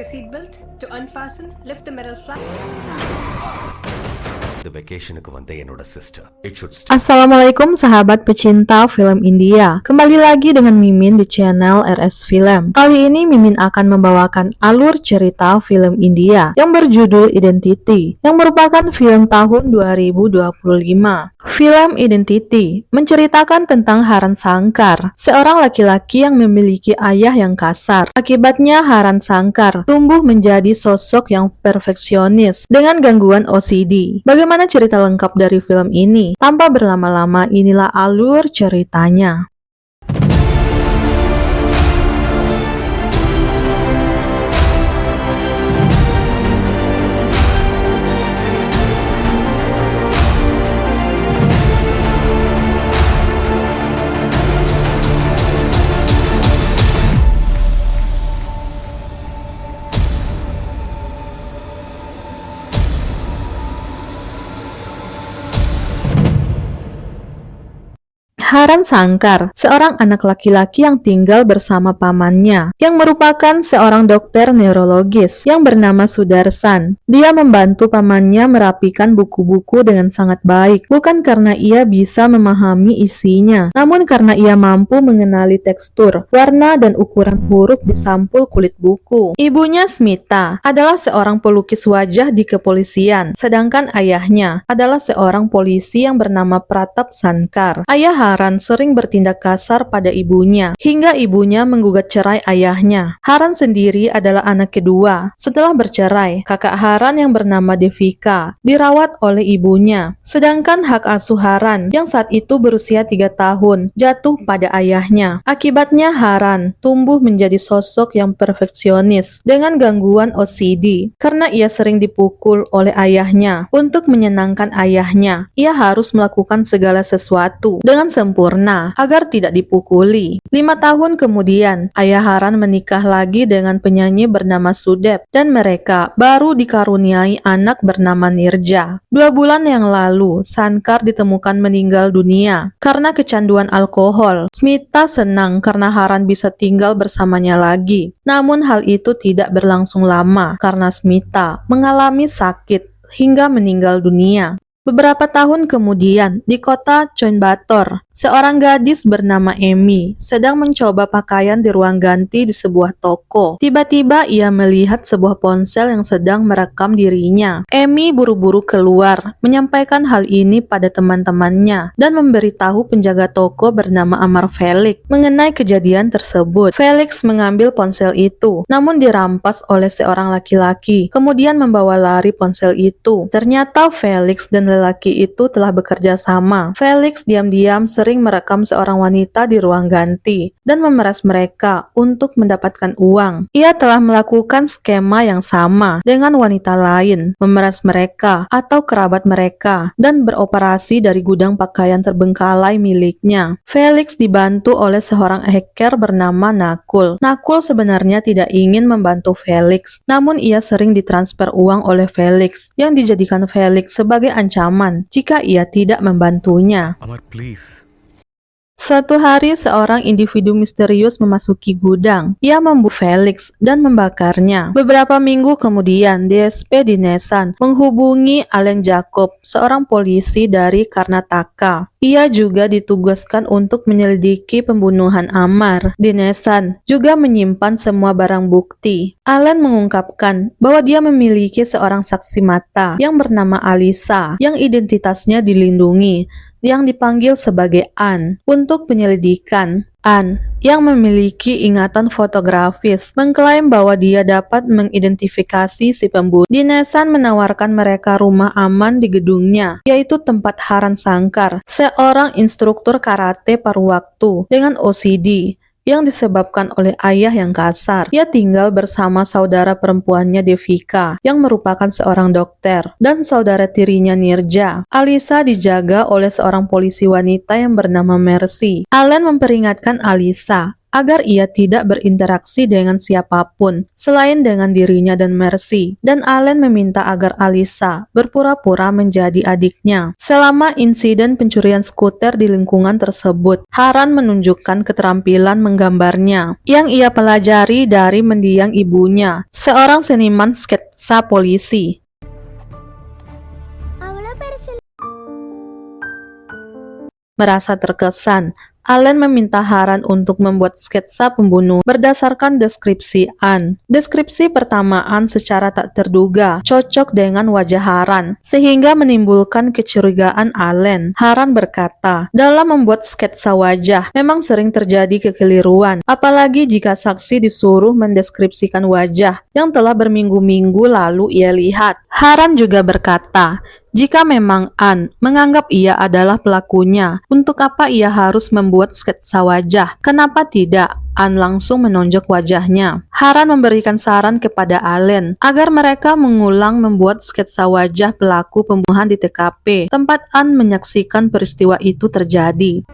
Your seatbelt. To unfasten, lift the metal flap. The vacationக்கு வந்த என்னோட sister. It should stay. Assalamualaikum sahabat pecinta film India. Kembali lagi dengan Mimin di channel RS Film. Kali ini Mimin akan membawakan alur cerita film India yang berjudul Identity, yang merupakan film tahun 2025. Film Identity menceritakan tentang Haran Sankar, seorang laki-laki yang memiliki ayah yang kasar. Akibatnya Haran Sankar tumbuh menjadi sosok yang perfeksionis dengan gangguan OCD. Bagaimana cerita lengkap dari film ini? Tanpa berlama-lama, inilah alur ceritanya. Haran Sankar, seorang anak laki-laki yang tinggal bersama pamannya, yang merupakan seorang dokter neurologis yang bernama Sudarsan. Dia membantu pamannya merapikan buku-buku dengan sangat baik, bukan karena ia bisa memahami isinya, namun karena ia mampu mengenali tekstur, warna, dan ukuran huruf di sampul kulit buku. Ibunya Smita adalah seorang pelukis wajah di kepolisian, sedangkan ayahnya adalah seorang polisi yang bernama Pratap Sankar. Ayah Haran sering bertindak kasar pada ibunya, hingga ibunya menggugat cerai ayahnya. Haran sendiri adalah anak kedua. Setelah bercerai, kakak Haran yang bernama Devika dirawat oleh ibunya, sedangkan hak asuh Haran yang saat itu berusia 3 tahun jatuh pada ayahnya. Akibatnya Haran tumbuh menjadi sosok yang perfeksionis dengan gangguan OCD. Karena ia sering dipukul oleh ayahnya, untuk menyenangkan ayahnya, ia harus melakukan segala sesuatu dengan sempurna agar tidak dipukuli. 5 tahun kemudian, ayah Haran menikah lagi dengan penyanyi bernama Sudep, dan mereka baru dikaruniai anak bernama Nirja. 2 bulan yang lalu, Sankar ditemukan meninggal dunia karena kecanduan alkohol. Smita senang karena Haran bisa tinggal bersamanya lagi. Namun hal itu tidak berlangsung lama karena Smita mengalami sakit hingga meninggal dunia. Beberapa tahun kemudian, di kota Coimbatore, seorang gadis bernama Amy sedang mencoba pakaian di ruang ganti di sebuah toko. Tiba-tiba ia melihat sebuah ponsel yang sedang merekam dirinya. Amy buru-buru keluar, menyampaikan hal ini pada teman-temannya, dan memberitahu penjaga toko bernama Amar Felix mengenai kejadian tersebut. Felix mengambil ponsel itu, namun dirampas oleh seorang laki-laki, kemudian membawa lari ponsel itu. Ternyata Felix dan lelaki itu telah bekerja sama. Felix diam-diam sering merekam seorang wanita di ruang ganti dan memeras mereka untuk mendapatkan uang. Ia telah melakukan skema yang sama dengan wanita lain, memeras mereka atau kerabat mereka, dan beroperasi dari gudang pakaian terbengkalai miliknya. Felix dibantu oleh seorang hacker bernama Nakul. Nakul sebenarnya tidak ingin membantu Felix, namun ia sering ditransfer uang oleh Felix, yang dijadikan Felix sebagai ancaman jika ia tidak membantunya. Amar, please. Suatu hari, seorang individu misterius memasuki gudang. Ia membunuh Felix dan membakarnya. Beberapa minggu kemudian, DSP Dinesan menghubungi Allen Jacob, seorang polisi dari Karnataka. Ia juga ditugaskan untuk menyelidiki pembunuhan Amar. Dinesan juga menyimpan semua barang bukti. Allen mengungkapkan bahwa dia memiliki seorang saksi mata yang bernama Alisa, yang identitasnya dilindungi, yang dipanggil sebagai An, untuk penyelidikan. An, yang memiliki ingatan fotografis, mengklaim bahwa dia dapat mengidentifikasi si pembunuh. Dinesan menawarkan mereka rumah aman di gedungnya, yaitu tempat Haran Sankar, seorang instruktur karate paruh waktu dengan OCD yang disebabkan oleh ayah yang kasar. Ia tinggal bersama saudara perempuannya Devika, yang merupakan seorang dokter, dan saudara tirinya Nirja. Alisa dijaga oleh seorang polisi wanita yang bernama Mercy. Allen memperingatkan Alisa agar ia tidak berinteraksi dengan siapapun selain dengan dirinya dan Mercy, dan Allen meminta agar Alisa berpura-pura menjadi adiknya. Selama insiden pencurian skuter di lingkungan tersebut, Haran menunjukkan keterampilan menggambarnya yang ia pelajari dari mendiang ibunya, seorang seniman sketsa polisi. Merasa terkesan, Allen meminta Haran untuk membuat sketsa pembunuh berdasarkan deskripsi Anne. Deskripsi pertama Anne secara tak terduga cocok dengan wajah Haran, sehingga menimbulkan kecurigaan Allen. Haran berkata, dalam membuat sketsa wajah, memang sering terjadi kekeliruan, apalagi jika saksi disuruh mendeskripsikan wajah yang telah berminggu-minggu lalu ia lihat. Haran juga berkata, jika memang Anne menganggap ia adalah pelakunya, untuk apa ia harus membuat sketsa wajah? Kenapa tidak Anne langsung menonjok wajahnya? Haran memberikan saran kepada Allen agar mereka mengulang membuat sketsa wajah pelaku pembunuhan di TKP, tempat Anne menyaksikan peristiwa itu terjadi.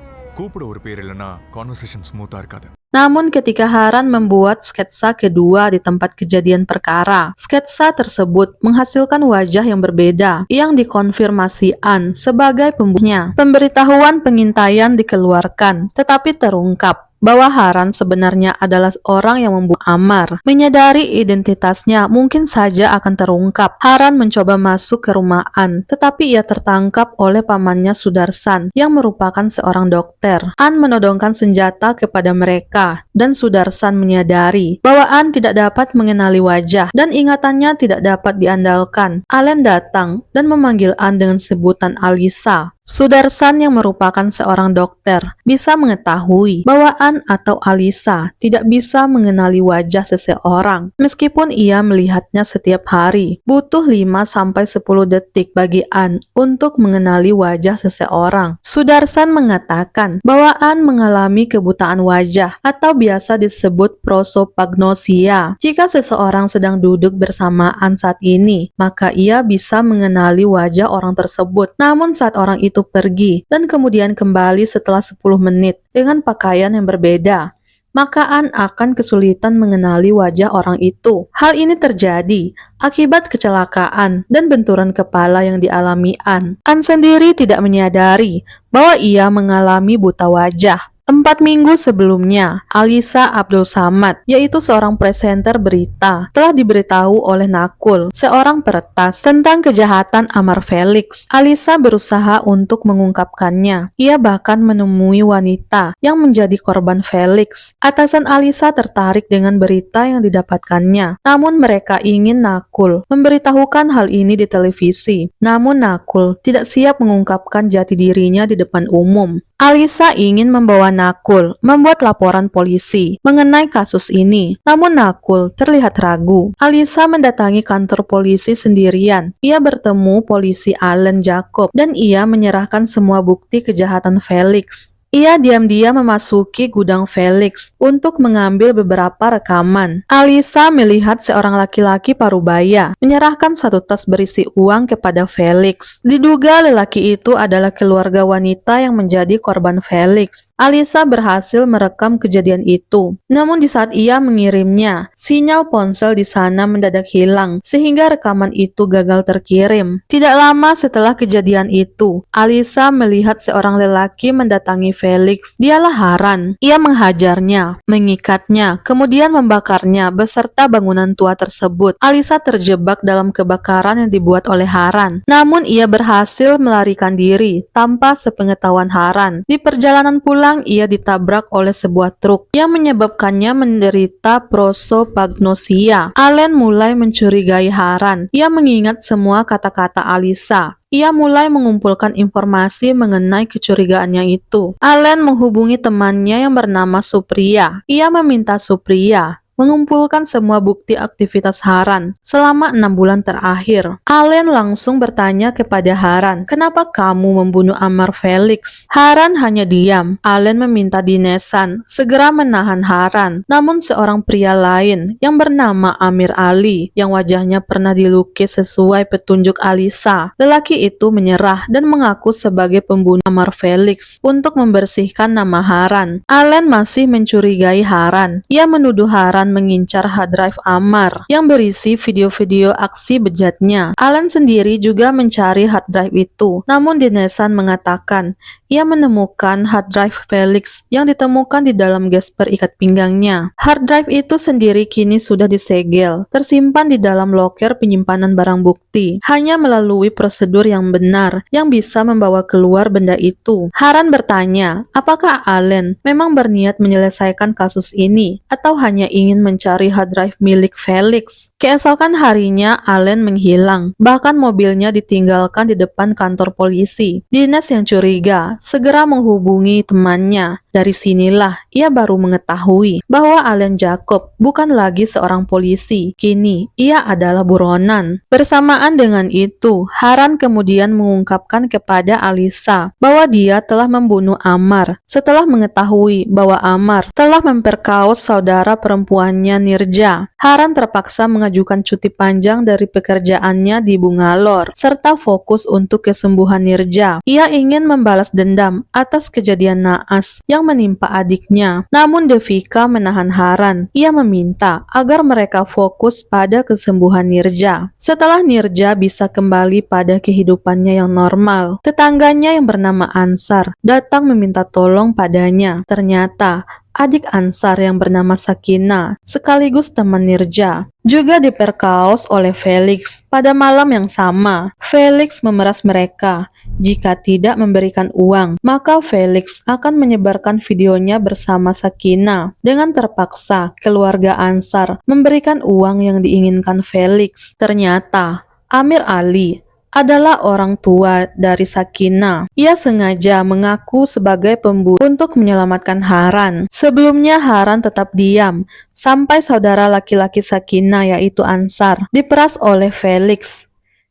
Namun ketika Haran membuat sketsa kedua di tempat kejadian perkara, sketsa tersebut menghasilkan wajah yang berbeda yang dikonfirmasi Anne sebagai pembunuhnya. Pemberitahuan pengintaian dikeluarkan, tetapi terungkap bahwa Haran sebenarnya adalah orang yang membunuh Amar. Menyadari identitasnya mungkin saja akan terungkap. Haran mencoba masuk ke rumah Anne, tetapi ia tertangkap oleh pamannya Sudarsan yang merupakan seorang dokter. Anne menodongkan senjata kepada mereka, dan Sudarsan menyadari bahwa Anne tidak dapat mengenali wajah dan ingatannya tidak dapat diandalkan. Allen datang dan memanggil Anne dengan sebutan Alisa. Sudarsan yang merupakan seorang dokter bisa mengetahui bahwa Anne atau Alisa tidak bisa mengenali wajah seseorang meskipun ia melihatnya setiap hari. Butuh 5-10 detik bagi Anne untuk mengenali wajah seseorang. Sudarsan mengatakan bahwa Anne mengalami kebutaan wajah atau biasa disebut prosopagnosia. Jika seseorang sedang duduk bersamaan saat ini, maka ia bisa mengenali wajah orang tersebut. Namun saat orang itu pergi dan kemudian kembali setelah 10 menit dengan pakaian yang berbeda, maka Anne akan kesulitan mengenali wajah orang itu. Hal ini terjadi akibat kecelakaan dan benturan kepala yang dialami Anne. Anne sendiri tidak menyadari bahwa ia mengalami buta wajah. 4 minggu sebelumnya, Alisa Abdul Samad, yaitu seorang presenter berita, telah diberitahu oleh Nakul, seorang peretas, tentang kejahatan Amar Felix. Alisa berusaha untuk mengungkapkannya. Ia bahkan menemui wanita yang menjadi korban Felix. Atasan Alisa tertarik dengan berita yang didapatkannya, namun mereka ingin Nakul memberitahukan hal ini di televisi. Namun Nakul tidak siap mengungkapkan jati dirinya di depan umum. Alisa ingin membawa Nakul membuat laporan polisi mengenai kasus ini, namun Nakul terlihat ragu. Alisa mendatangi kantor polisi sendirian. Ia bertemu polisi Allen Jacob dan ia menyerahkan semua bukti kejahatan Felix. Ia diam-diam memasuki gudang Felix untuk mengambil beberapa rekaman. Alisa melihat seorang laki-laki parubaya menyerahkan satu tas berisi uang kepada Felix. Diduga lelaki itu adalah keluarga wanita yang menjadi korban Felix. Alisa berhasil merekam kejadian itu. Namun di saat ia mengirimnya, sinyal ponsel di sana mendadak hilang sehingga rekaman itu gagal terkirim. Tidak lama setelah kejadian itu, Alisa melihat seorang lelaki mendatangi Felix. Dialah Haran. Ia menghajarnya, mengikatnya, kemudian membakarnya beserta bangunan tua tersebut. Alisa terjebak dalam kebakaran yang dibuat oleh Haran. Namun ia berhasil melarikan diri tanpa sepengetahuan Haran. Di perjalanan pulang, ia ditabrak oleh sebuah truk yang menyebabkannya menderita prosopagnosia. Allen mulai mencurigai Haran. Ia mengingat semua kata-kata Alisa. Ia mulai mengumpulkan informasi mengenai kecurigaannya itu. Allen menghubungi temannya yang bernama Supriya. Ia meminta Supriya mengumpulkan semua bukti aktivitas Haran selama 6 bulan terakhir. Allen langsung bertanya kepada Haran, "Kenapa kamu membunuh Ammar Felix?" Haran hanya diam. Allen meminta Dinesan segera menahan Haran. Namun seorang pria lain yang bernama Amir Ali yang wajahnya pernah dilukis sesuai petunjuk Alisa. Lelaki itu menyerah dan mengaku sebagai pembunuh Ammar Felix untuk membersihkan nama Haran. Allen masih mencurigai Haran. Ia menuduh Haran mengincar hard drive Ammar yang berisi video-video aksi bejatnya. Allen sendiri juga mencari hard drive itu. Namun Dinesan mengatakan ia menemukan hard drive Felix yang ditemukan di dalam gesper ikat pinggangnya. Hard drive itu sendiri kini sudah disegel, tersimpan di dalam loker penyimpanan barang bukti. Hanya melalui prosedur yang benar yang bisa membawa keluar benda itu. Haran bertanya, apakah Allen memang berniat menyelesaikan kasus ini atau hanya ingin mencari hard drive milik Felix? Keesokan harinya Allen menghilang, bahkan mobilnya ditinggalkan di depan kantor polisi. Dinas yang curiga segera menghubungi temannya. Dari sinilah ia baru mengetahui bahwa Allen Jacob bukan lagi seorang polisi. Kini ia adalah buronan. Bersamaan dengan itu, Haran kemudian mengungkapkan kepada Alisa bahwa dia telah membunuh Ammar setelah mengetahui bahwa Ammar telah memperkaos saudara perempuannya Nirja. Haran terpaksa mengajukan cuti panjang dari pekerjaannya di Bungalor serta fokus untuk kesembuhan Nirja. Ia ingin membalas dendam atas kejadian naas yang menimpa adiknya. Namun Devika menahan Haran. Ia meminta agar mereka fokus pada kesembuhan Nirja. Setelah Nirja bisa kembali pada kehidupannya yang normal, tetangganya yang bernama Ansar datang meminta tolong padanya. Ternyata adik Ansar yang bernama Sakina sekaligus teman Nirja juga diperkaos oleh Felix pada malam yang sama. Felix memeras mereka. Jika tidak memberikan uang, maka Felix akan menyebarkan videonya bersama Sakina. Dengan terpaksa, keluarga Ansar memberikan uang yang diinginkan Felix. Ternyata, Amir Ali adalah orang tua dari Sakina. Ia sengaja mengaku sebagai pembunuh untuk menyelamatkan Haran. Sebelumnya Haran tetap diam sampai saudara laki-laki Sakina yaitu Ansar diperas oleh Felix.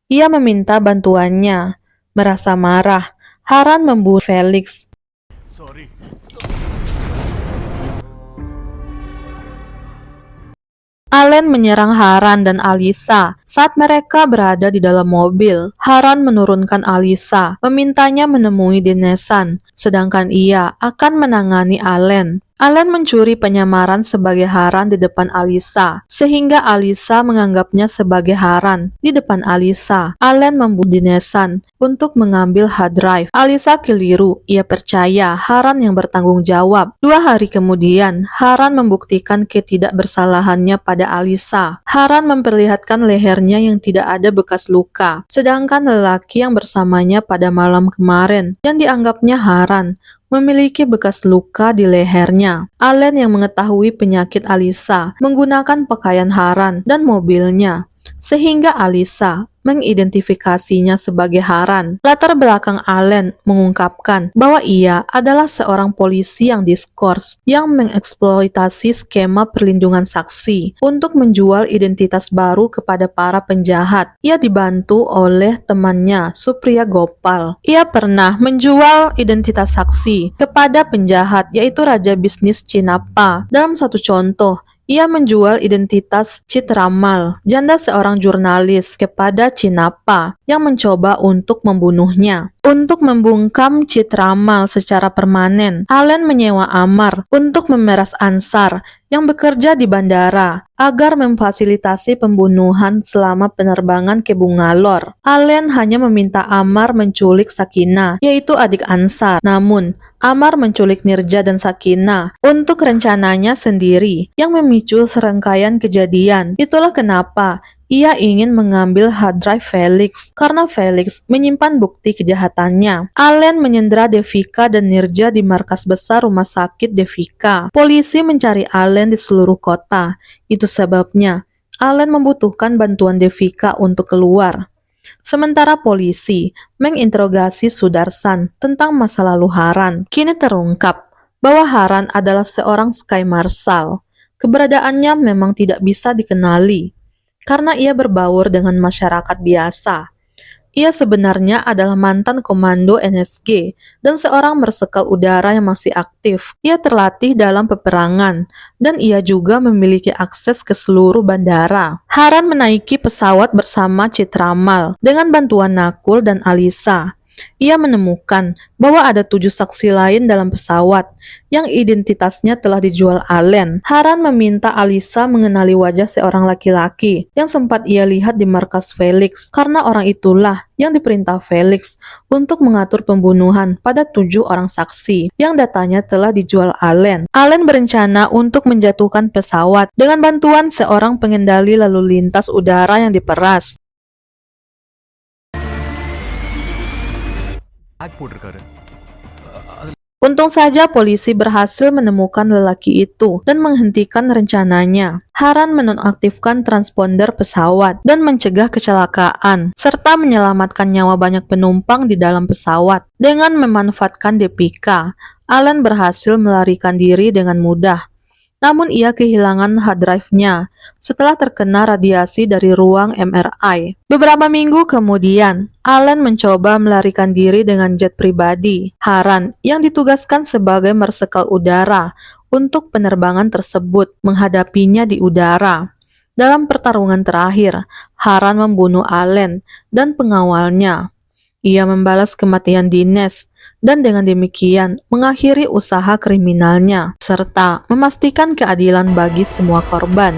Ia meminta bantuannya. Merasa marah, Haran membunuh Felix. Allen menyerang Haran dan Alisa saat mereka berada di dalam mobil. Haran menurunkan Alisa, memintanya menemui Dinesan, sedangkan ia akan menangani Allen. Allen mencuri penyamaran sebagai Haran di depan Alisa, sehingga Alisa menganggapnya sebagai Haran. Di depan Alisa, Allen membunuh Dinesan untuk mengambil hard drive. Alisa keliru, ia percaya Haran yang bertanggung jawab. 2 hari kemudian, Haran membuktikan ketidakbersalahannya pada Alisa. Haran memperlihatkan lehernya yang tidak ada bekas luka, sedangkan lelaki yang bersamanya pada malam kemarin, yang dianggapnya Haran, memiliki bekas luka di lehernya. Allen yang mengetahui penyakit Alisa menggunakan pakaian Haran dan mobilnya, sehingga Alisa mengidentifikasinya sebagai Haran. Latar belakang Allen mengungkapkan bahwa ia adalah seorang polisi yang diskors yang mengeksploitasi skema perlindungan saksi untuk menjual identitas baru kepada para penjahat. Ia dibantu oleh temannya Supriya Gopal. Ia pernah menjual identitas saksi kepada penjahat yaitu Raja Bisnis Cinapa. Dalam satu contoh, ia menjual identitas Chitramal, janda seorang jurnalis, kepada Cinapa yang mencoba untuk membunuhnya. Untuk membungkam Chitramal secara permanen, Allen menyewa Ammar untuk memeras Ansar yang bekerja di bandara agar memfasilitasi pembunuhan selama penerbangan ke Bungalor. Allen hanya meminta Ammar menculik Sakina, yaitu adik Ansar. Namun, Ammar menculik Nirja dan Sakina untuk rencananya sendiri yang memicu serangkaian kejadian. Itulah kenapa ia ingin mengambil hard drive Felix karena Felix menyimpan bukti kejahatannya. Allen menyandera Devika dan Nirja di markas besar rumah sakit Devika. Polisi mencari Allen di seluruh kota. Itu sebabnya Allen membutuhkan bantuan Devika untuk keluar. Sementara polisi menginterogasi Sudarsan tentang masa lalu Haran. Kini terungkap bahwa Haran adalah seorang Sky Marshal. Keberadaannya memang tidak bisa dikenali, karena ia berbaur dengan masyarakat biasa. Ia sebenarnya adalah mantan komando NSG dan seorang marsekal udara yang masih aktif. Ia terlatih dalam peperangan, dan ia juga memiliki akses ke seluruh bandara. Haran menaiki pesawat bersama Citramal dengan bantuan Nakul dan Alisa. Ia menemukan bahwa ada 7 saksi lain dalam pesawat yang identitasnya telah dijual Allen. Haran meminta Alisa mengenali wajah seorang laki-laki yang sempat ia lihat di markas Felix, karena orang itulah yang diperintah Felix untuk mengatur pembunuhan pada 7 orang saksi yang datanya telah dijual Allen. Allen berencana untuk menjatuhkan pesawat dengan bantuan seorang pengendali lalu lintas udara yang diperas. Untung saja polisi berhasil menemukan lelaki itu dan menghentikan rencananya. Haran menonaktifkan transponder pesawat dan mencegah kecelakaan, serta menyelamatkan nyawa banyak penumpang di dalam pesawat. Dengan memanfaatkan DPK, Allen berhasil melarikan diri dengan mudah. Namun ia kehilangan hard drive-nya setelah terkena radiasi dari ruang MRI. Beberapa minggu kemudian, Allen mencoba melarikan diri dengan jet pribadi Haran yang ditugaskan sebagai marsekal udara untuk penerbangan tersebut menghadapinya di udara. Dalam pertarungan terakhir, Haran membunuh Allen dan pengawalnya. Ia membalas kematian Dines dan dengan demikian mengakhiri usaha kriminalnya serta memastikan keadilan bagi semua korban.